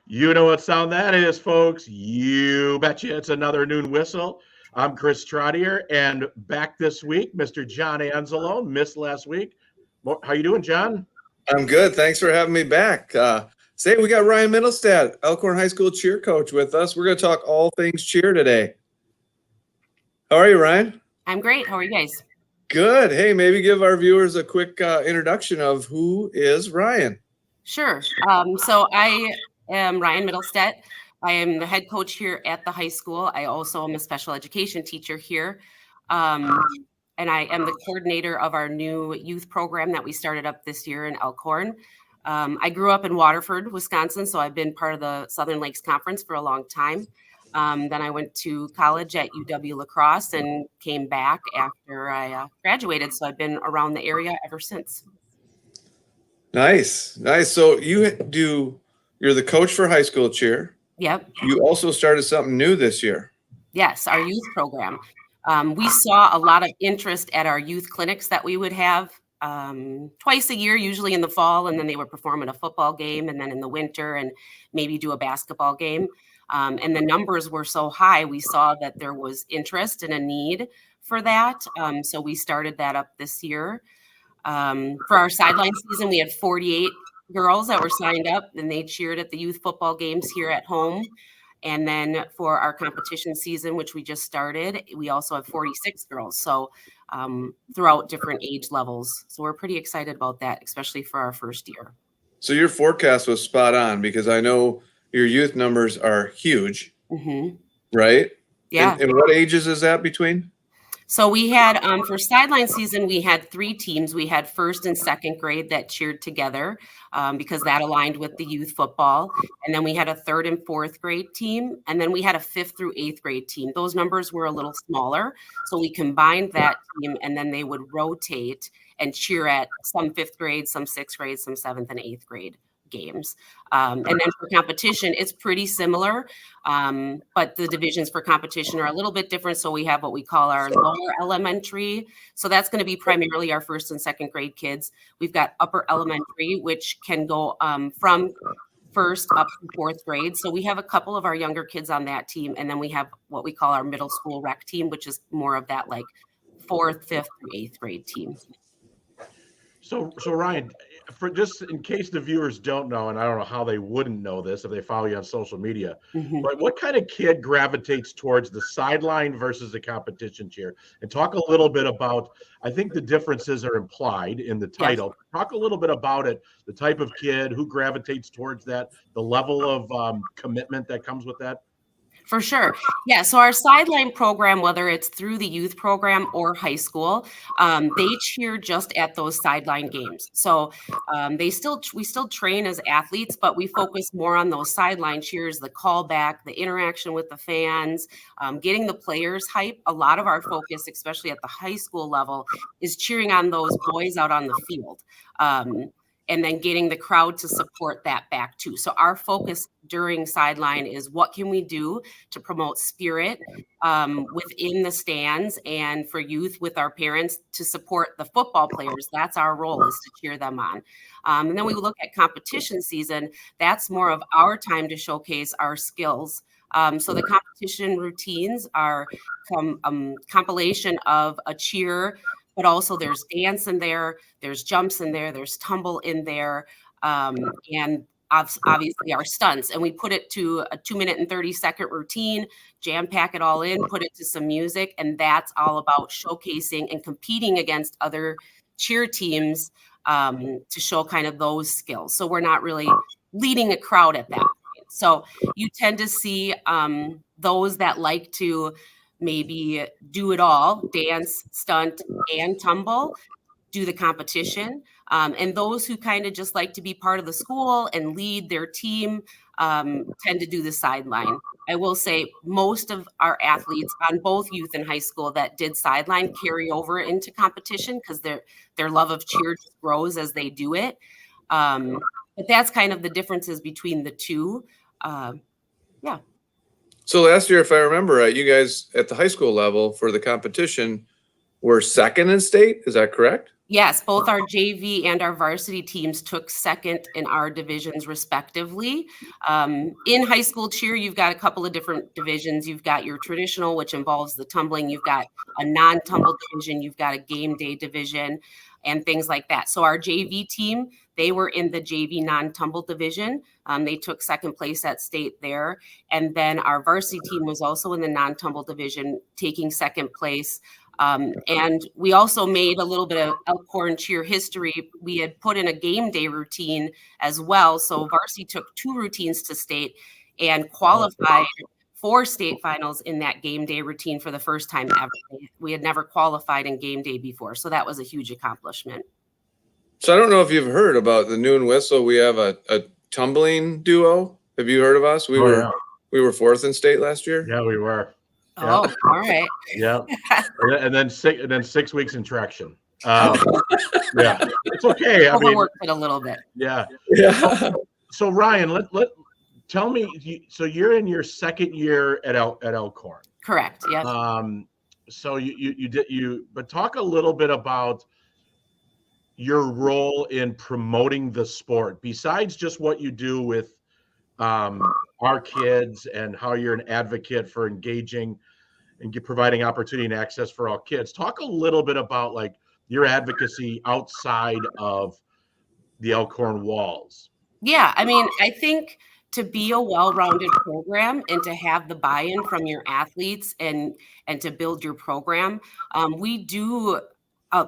You know what sound that is, folks. You betcha it's another Noon Whistle. I'm Chris Trottier, and back this week, Mr. John Anzalone. Missed last week. How you doing, John? I'm good. Thanks for having me back. Say, we got Ryan Mittelstaedt, Elkhorn High School cheer coach with us. We're going to talk all things cheer today. How are you, Ryan? I'm great. How are you guys? Good. Hey, maybe give our viewers a quick introduction of who is Ryan. Sure. So I am Ryan Mittelstaedt. I am the head coach here at the high school. I also am a special education teacher here. And I am the coordinator of our new youth program that we started up this year in Elkhorn. I grew up in Waterford, Wisconsin, so I've been part of the Southern Lakes Conference for a long time. Then I went to college at UW La Crosse and came back after I graduated. So I've been around the area ever since. Nice. So you're the coach for high school cheer. Yep. You also started something new this year. Yes, our youth program. We saw a lot of interest at our youth clinics that we would have twice a year, usually in the fall, and then they would perform at a football game, and then in the winter and maybe do a basketball game. And the numbers were so high, we saw that there was interest and a need for that. So we started that up this year. For our sideline season, we had 48 girls that were signed up, and they cheered at the youth football games here at home. And then for our competition season, which we just started, we also have 46 girls. So throughout different age levels. So we're pretty excited about that, especially for our first year. So your forecast was spot on because I know your youth numbers are huge, right? Yeah. And what ages is that between? So we had, for sideline season, we had 3 teams. We had first and second grade that cheered together because that aligned with the youth football. And then we had a 3rd and 4th grade team. And then we had a 5th through 8th grade team. Those numbers were a little smaller. So we combined that team, and then they would rotate and cheer at some 5th grade, some 6th grade, some 7th and 8th grade games. And then for competition, it's pretty similar, but the divisions for competition are a little bit different. So we have what we call our lower elementary. So that's going to be primarily our 1st and 2nd grade kids. We've got upper elementary, which can go from 1st up to 4th grade. So we have a couple of our younger kids on that team. And then we have what we call our middle school rec team, which is more of that like 4th, 5th through 8th grade team. So Ryan, for just in case the viewers don't know, and I don't know how they wouldn't know this if they follow you on social media, but what kind of kid gravitates towards the sideline versus the competition cheer? And talk a little bit about, I think the differences are implied in the title. Yes. Talk a little bit about it, the type of kid who gravitates towards that, the level of commitment that comes with that. For sure. Yeah. So our sideline program, whether it's through the youth program or high school, they cheer just at those sideline games. So we still train as athletes, but we focus more on those sideline cheers, the callback, the interaction with the fans, getting the players hype. A lot of our focus, especially at the high school level, is cheering on those boys out on the field. And then getting the crowd to support that back too. So our focus during sideline is what can we do to promote spirit within the stands and for youth with our parents to support the football players. That's our role, is to cheer them on. And then we look at competition season. That's more of our time to showcase our skills. So the competition routines are compilation of a cheer, but also there's dance in there, there's jumps in there, there's tumble in there, and obviously our stunts. And we put it to a 2-minute and 30-second routine, jam pack it all in, put it to some music, and that's all about showcasing and competing against other cheer teams to show kind of those skills. So we're not really leading a crowd at that point. So you tend to see those that like to maybe do it all, dance, stunt, and tumble, do the competition. And those who kind of just like to be part of the school and lead their team tend to do the sideline. I will say most of our athletes on both youth and high school that did sideline carry over into competition because their love of cheer just grows as they do it. But that's kind of the differences between the two. Yeah. So last year, if I remember right, you guys at the high school level for the competition were second in state. Is that correct? Yes, both our JV and our varsity teams took second in our divisions respectively. In high school cheer, you've got a couple of different divisions. You've got your traditional, which involves the tumbling. You've got a non-tumble division. You've got a game day division and things like that. So our JV team, they were in the JV non-tumble division. They took second place at state there. And then our varsity team was also in the non-tumble division, taking second place. And we also made a little bit of Elkhorn cheer history. We had put in a game day routine as well. So varsity took 2 routines to state and qualified for state finals in that game day routine for the first time ever. We had never qualified in game day before. So that was a huge accomplishment. So I don't know if you've heard about the Noon Whistle. We have a tumbling duo. Have you heard of us? We were 4th in state last year. Yeah, we were. Oh, all right. Yeah. And then 6 weeks in traction. Yeah, it's okay. I mean, Overworked it a little bit. yeah. Yeah. So Ryan, tell me. So you're in your second year at Elkhorn. Correct. Yes. So but talk a little bit about your role in promoting the sport besides just what you do with our kids and how you're an advocate for engaging and providing opportunity and access for all kids. Talk a little bit about like your advocacy outside of the Elkhorn walls. Yeah, I mean, I think to be a well-rounded program and to have the buy-in from your athletes and to build your program, we do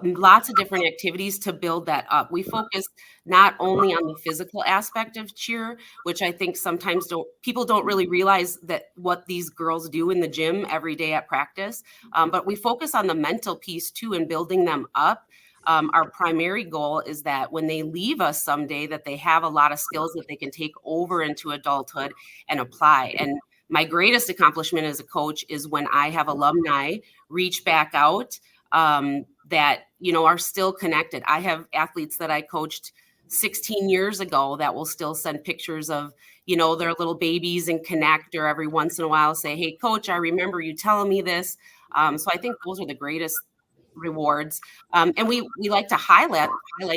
lots of different activities to build that up. We focus not only on the physical aspect of cheer, which I think sometimes people don't really realize that what these girls do in the gym every day at practice, but we focus on the mental piece too and building them up. Our primary goal is that when they leave us someday, that they have a lot of skills that they can take over into adulthood and apply. And my greatest accomplishment as a coach is when I have alumni reach back out that, are still connected. I have athletes that I coached 16 years ago that will still send pictures of, their little babies and connect, or every once in a while say, hey, coach, I remember you telling me this. So I think those are the greatest rewards. And we like to highlight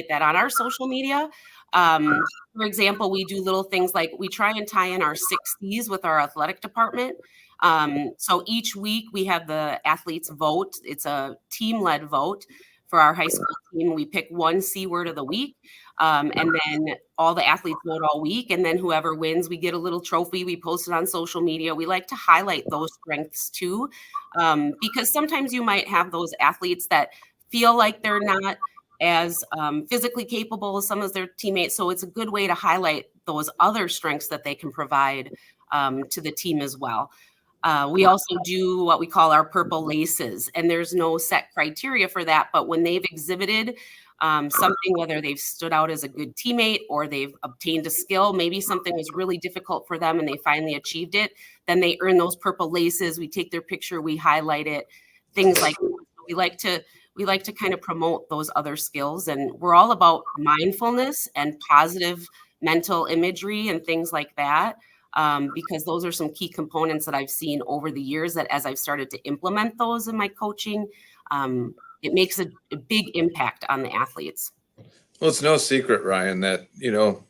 that on our social media. For example, we do little things like we try and tie in our 6Cs with our athletic department. So each week we have the athletes vote. It's a team-led vote for our high school team. We pick one C word of the week, and then all the athletes vote all week. And then whoever wins, we get a little trophy. We post it on social media. We like to highlight those strengths too, because sometimes you might have those athletes that feel like they're not as physically capable as some of their teammates. So it's a good way to highlight those other strengths that they can provide to the team as well. We also do what we call our purple laces, and there's no set criteria for that. But when they've exhibited something, whether they've stood out as a good teammate or they've obtained a skill, maybe something was really difficult for them and they finally achieved it, then they earn those purple laces. We take their picture, we highlight it, things like that. We like to kind of promote those other skills, and we're all about mindfulness and positive mental imagery and things like that. Because those are some key components that I've seen over the years that as I've started to implement those in my coaching, it makes a big impact on the athletes. Well, it's no secret, Ryan, that,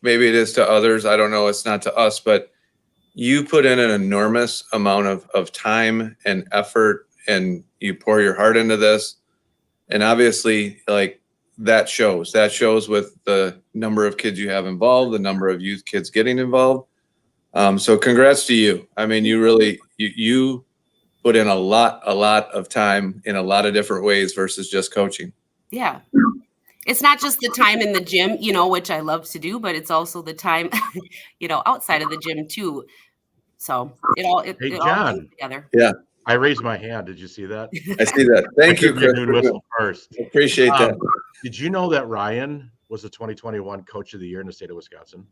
maybe it is to others. I don't know. It's not to us, but you put in an enormous amount of time and effort, and you pour your heart into this. And obviously, like, that shows with the number of kids you have involved, the number of youth kids getting involved. So congrats to you. I mean, you really, you put in a lot of time in a lot of different ways versus just coaching. Yeah. It's not just the time in the gym, which I love to do, but it's also the time, outside of the gym too. So it all comes together. Yeah. I raised my hand. Did you see that? I see that. Thank you, Chris. Noon Whistle first. Appreciate that. Did you know that Ryan was the 2021 Coach of the Year in the state of Wisconsin?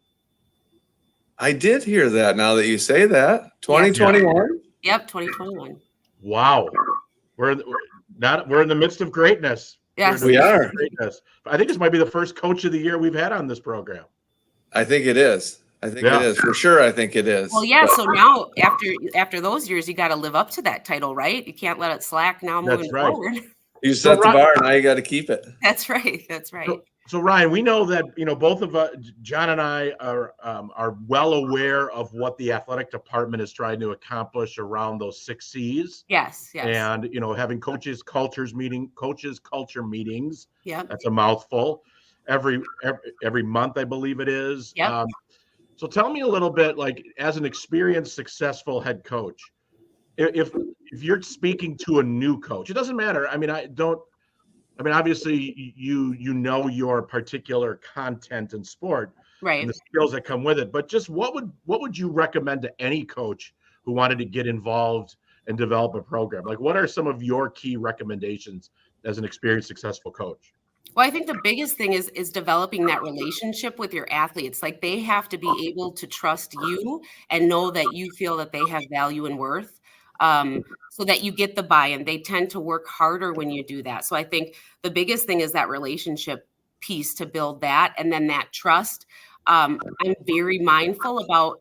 I did hear that. Now that you say that, 2021. Yep, 2021. Wow, we're in the midst of greatness. Yes, we are. Greatness. I think this might be the first Coach of the Year we've had on this program. I think it is. It is for sure. I think it is. Well, yeah. So now, after those years, you got to live up to that title, right? You can't let it slack now moving forward. You So, set the bar, now you got to keep it. That's right. That's right. So Ryan, we know that both of us, John and I, are well aware of what the athletic department is trying to accomplish around those 6 C's. Yes. Yes. And having coaches culture meetings. Yep. That's a mouthful. Every month, I believe it is. Yep. So tell me a little bit, like, as an experienced, successful head coach, if you're speaking to a new coach, it doesn't matter. I mean, obviously you know your particular content in sport Right. and the skills that come with it, but just what would you recommend to any coach who wanted to get involved and develop a program? Like, what are some of your key recommendations as an experienced, successful coach? Well, I think the biggest thing is developing that relationship with your athletes. Like, they have to be able to trust you and know that you feel that they have value and worth, so that you get the buy-in. They tend to work harder when you do that. So I think the biggest thing is that relationship piece, to build that, and then that trust. I'm very mindful about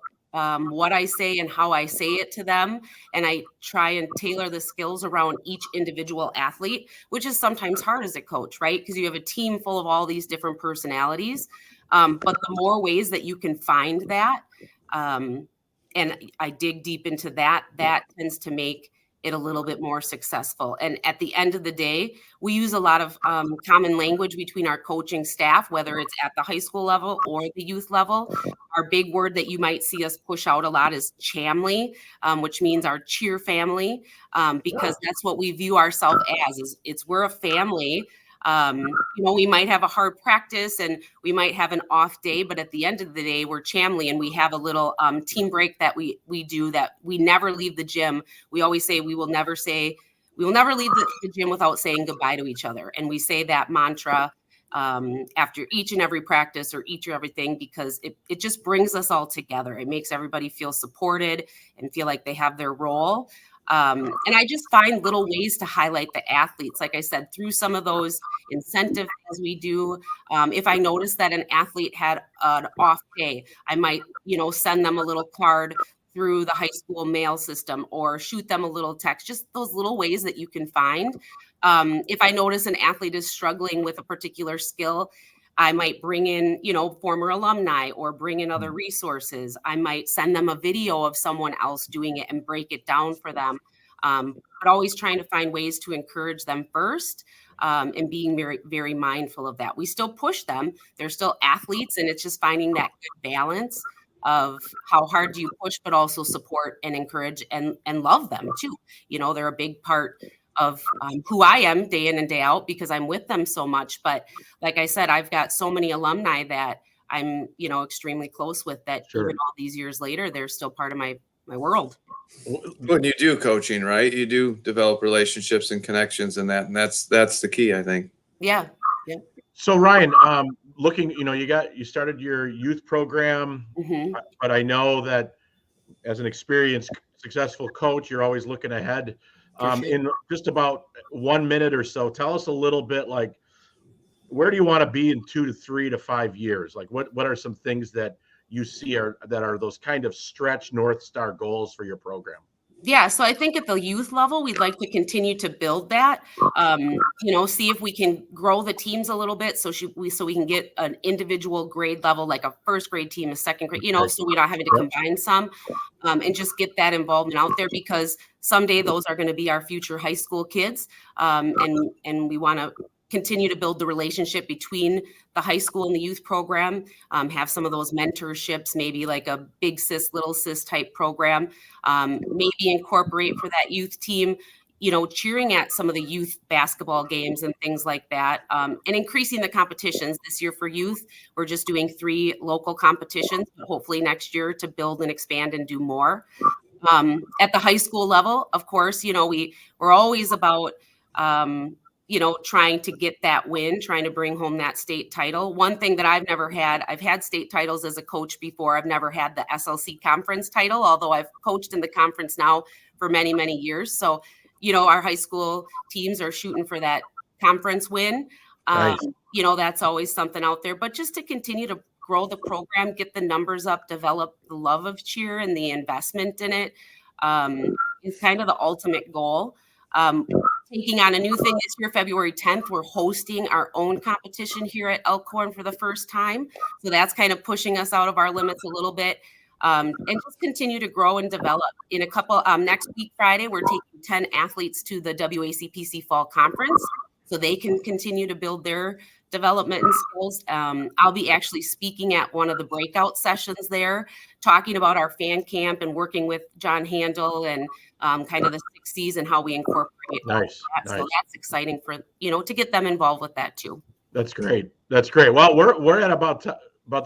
what I say and how I say it to them. And I try and tailor the skills around each individual athlete, which is sometimes hard as a coach, right? Because you have a team full of all these different personalities. But the more ways that you can find that, and I dig deep into that, that tends to make it a little bit more successful. And at the end of the day, we use a lot of common language between our coaching staff, whether it's at the high school level or the youth level. Our big word that you might see us push out a lot is chamly, which means our cheer family, because that's what we view ourselves as. We're a family. We might have a hard practice and we might have an off day, but at the end of the day, we're chamly, and we have a little team break that we do, that we never leave the gym. We always say we will never leave the gym without saying goodbye to each other. And we say that mantra after each and every practice or each or everything, because it just brings us all together. It makes everybody feel supported and feel like they have their role. And I just find little ways to highlight the athletes, like I said, through some of those incentives as we do. If I notice that an athlete had an off day, I might, send them a little card through the high school mail system, or shoot them a little text, just those little ways that you can find. If I notice an athlete is struggling with a particular skill, I might bring in, former alumni, or bring in other resources. I might send them a video of someone else doing it and break it down for them. But always trying to find ways to encourage them first, and being very, very mindful of that. We still push them. They're still athletes, and it's just finding that good balance of how hard do you push, but also support and encourage and love them too. They're a big part of who I am day in and day out, because I'm with them so much. But like I said, I've got so many alumni that I'm, extremely close with, that Sure. even all these years later, they're still part of my world. When you do coaching, right, you do develop relationships and connections and that's the key, I think. Yeah. So Ryan, looking, you started your youth program, but I know that as an experienced, successful coach, you're always looking ahead. In just about 1 minute or so, tell us a little bit, like, where do you want to be in 2 to 3 to 5 years? Like, what are some things that you see that are those kind of stretch North Star goals for your program? Yeah, so I think at the youth level, we'd like to continue to build that. See if we can grow the teams a little bit, so we can get an individual grade level, like a first grade team, a second grade, so we're not having to combine some, and just get that involvement out there, because someday those are going to be our future high school kids, and we want to continue to build the relationship between the high school and the youth program, have some of those mentorships, maybe like a big sis, little sis type program, maybe incorporate for that youth team, cheering at some of the youth basketball games and things like that, and increasing the competitions. This year for youth, we're just doing 3 local competitions, but hopefully next year to build and expand and do more. At the high school level, of course, we're always about, trying to get that win, trying to bring home that state title. One thing that I've never had, I've had state titles as a coach before. I've never had the SLC conference title, although I've coached in the conference now for many, many years. So, our high school teams are shooting for that conference win. Nice. That's always something out there, but just to continue to grow the program, get the numbers up, develop the love of cheer and the investment in it, is kind of the ultimate goal. taking on a new thing this year, February 10th. We're hosting our own competition here at Elkhorn for the first time. So that's kind of pushing us out of our limits a little bit. And just continue to grow and develop. In a couple, next week, Friday, we're taking 10 athletes to the WACPC Fall Conference so they can continue to build their development and skills. I'll be actually speaking at one of the breakout sessions there, talking about our fan camp and working with John Handel and kind of the 60s and how we incorporate Nice. that. So that's exciting for, to get them involved with that too. That's great. That's great. Well, we're at about the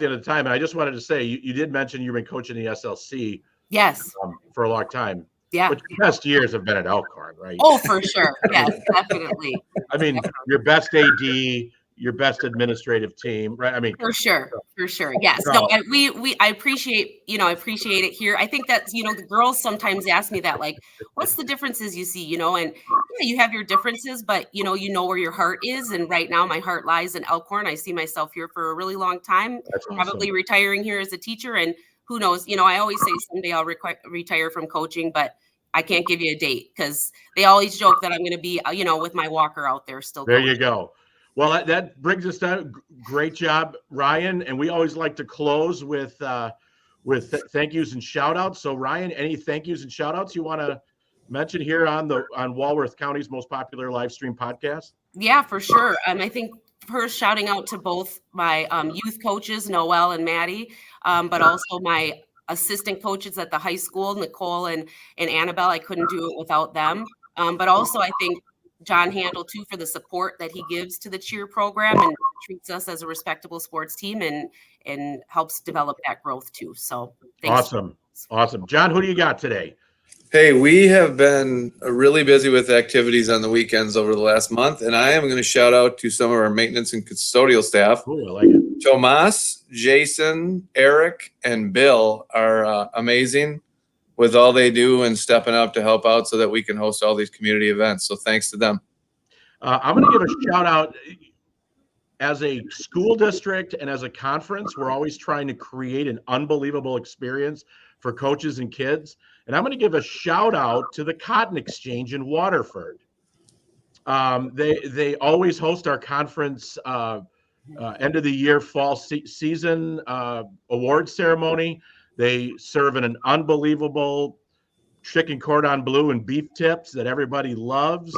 end of the time. And I just wanted to say, you did mention you've been coaching the SLC. Yes. For a long time. Yeah. But your best years have been at Elkhorn, right? Oh, for sure. Yes, definitely. I mean, your best AD, your best administrative team, right? I mean, for sure. Yes. No, I appreciate, I appreciate it here. I think that, the girls sometimes ask me that, like, what's the differences you see, and you have your differences, but you know where your heart is. And right now my heart lies in Elkhorn. I see myself here for a really long time, probably retiring here as a teacher. And who knows, I always say someday I'll retire from coaching, but I can't give you a date because they always joke that I'm going to be, with my walker out there still. There you go. Well, that brings us down. Great job, Ryan. And we always like to close with thank yous and shout outs. So Ryan, any thank yous and shout outs you want to mention here on Walworth County's most popular live stream podcast? Yeah, for sure. I think first shouting out to both my youth coaches, Noelle and Maddie, but also my assistant coaches at the high school, Nicole and Annabelle. I couldn't do it without them. But also I think John Handel too for the support that he gives to the cheer program and treats us as a respectable sports team and helps develop that growth too. So thanks. Awesome. John, who do you got today? Hey, we have been really busy with activities on the weekends over the last month, and I am going to shout out to some of our maintenance and custodial staff. Ooh, I like it. Tomas, Jason, Eric, and Bill are amazing with all they do and stepping up to help out so that we can host all these community events. So thanks to them. I'm going to give a shout out. As a school district and as a conference, we're always trying to create an unbelievable experience for coaches and kids. And I'm going to give a shout out to the Cotton Exchange in Waterford. They always host our conference end of the year fall season award ceremony. They serve an unbelievable chicken cordon bleu and beef tips that everybody loves.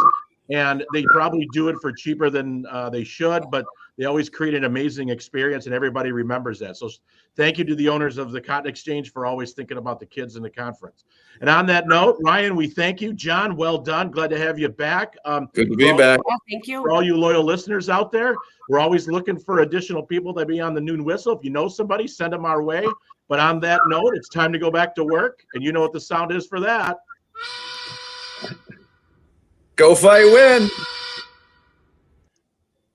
And they probably do it for cheaper than they should, but they always create an amazing experience and everybody remembers that. So thank you to the owners of the Cotton Exchange for always thinking about the kids in the conference. And on that note, Ryan, we thank you. John, well done. Glad to have you back. Good to be back. Thank you. For all you loyal listeners out there, we're always looking for additional people to be on the Noon Whistle. If you know somebody, send them our way. But on that note, it's time to go back to work. And you know what the sound is for that. Go Fight Win.